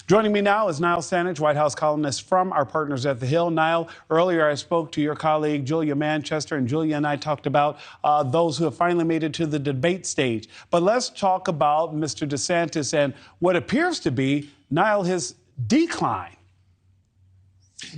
Joining me now is Niall Stanage, White House columnist from our partners at The Hill. Niall, earlier I spoke to your colleague Julia Manchester, and Julia and I talked about those who have finally made it to the debate stage. But let's talk about Mr. DeSantis and what appears to be, Niall, his decline.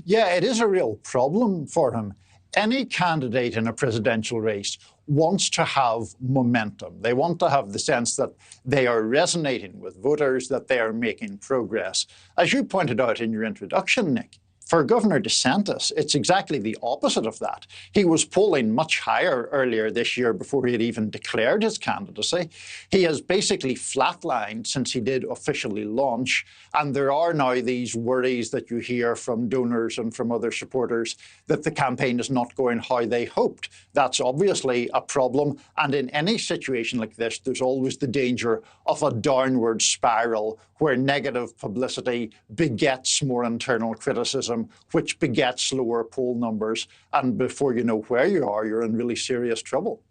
Yeah, it is a real problem for him. Any candidate in a presidential race wants to have momentum. They want to have the sense that they are resonating with voters, that they are making progress. As you pointed out in your introduction, Nick, for Governor DeSantis, it's exactly the opposite of that. He was polling much higher earlier this year before he had even declared his candidacy. He has basically flatlined since he did officially launch, and there are now these worries that you hear from donors and from other supporters that the campaign is not going how they hoped. That's obviously a problem, and in any situation like this, there's always the danger of a downward spiral where negative publicity begets more internal criticism, which begets lower poll numbers. And before you know where you are, you're in really serious trouble.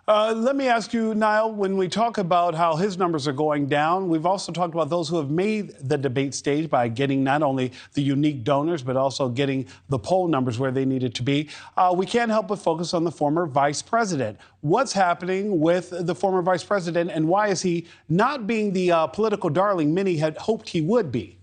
Let me ask you, Niall, when we talk about how his numbers are going down, we've also talked about those who have made the debate stage by getting not only the unique donors, but also getting the poll numbers where they needed to be. We can't help but focus on the former vice president. What's happening with the former vice president, and why is he not being the political darling many had hoped he would be?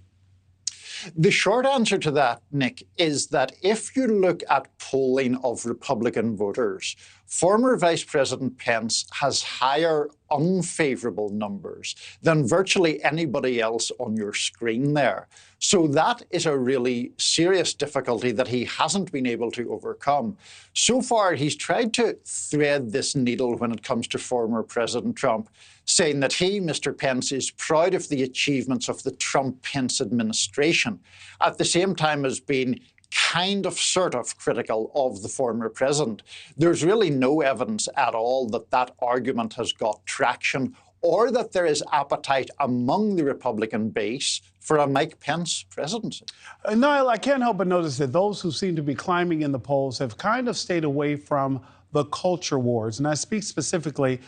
The short answer to that, Nick, is that if you look at polling of Republican voters, former Vice President Pence has higher unfavorable numbers than virtually anybody else on your screen there. So that is a really serious difficulty that he hasn't been able to overcome. So far, he's tried to thread this needle when it comes to former President Trump, saying that he, Mr. Pence, is proud of the achievements of the Trump-Pence administration, at the same time as being sort of critical of the former president. There's really no evidence at all that that argument has got traction or that there is appetite among the Republican base for a Mike Pence presidency. Niall, I can't help but notice that those who seem to be climbing in the polls have kind of stayed away from the culture wars. And I speak specifically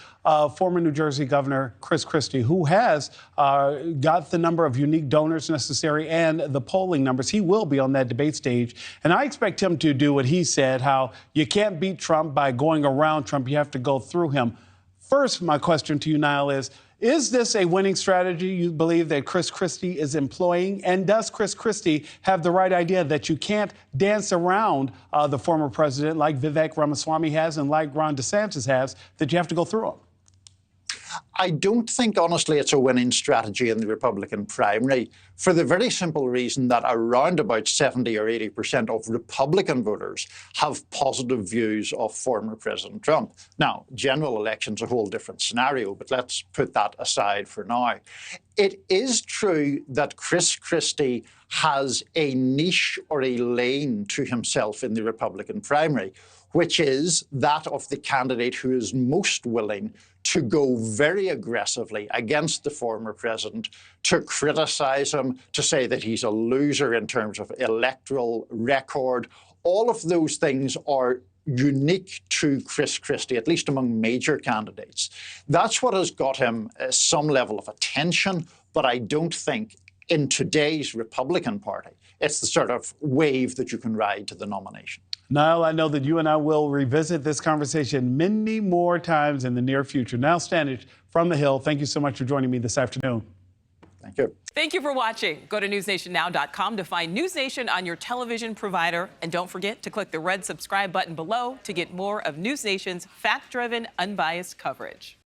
former New Jersey Governor Chris Christie, who has got the number of unique donors necessary and the polling numbers. He will be on that debate stage. And I expect him to do what he said, how you can't beat Trump by going around Trump. You have to go through him. First, my question to you, Niall, is this a winning strategy you believe that Chris Christie is employing? And does Chris Christie have the right idea that you can't dance around the former president like Vivek Ramaswamy has and like Ron DeSantis has, that you have to go through him? I don't think, honestly, it's a winning strategy in the Republican primary for the very simple reason that around about 70 or 80% of Republican voters have positive views of former President Trump. Now, general election's a whole different scenario, but let's put that aside for now. It is true that Chris Christie has a niche or a lane to himself in the Republican primary, which is that of the candidate who is most willing to go very aggressively against the former president, to criticize him, to say that he's a loser in terms of electoral record. All of those things are unique to Chris Christie, at least among major candidates. That's what has got him some level of attention, but I don't think in today's Republican Party it's the sort of wave that you can ride to the nomination. Niall, I know that you and I will revisit this conversation many more times in the near future. Niall Stanage from The Hill, thank you so much for joining me this afternoon. Thank you. Thank you for watching. Go to newsnationnow.com to find News Nation on your television provider. And don't forget to click the red subscribe button below to get more of News Nation's fact-driven, unbiased coverage.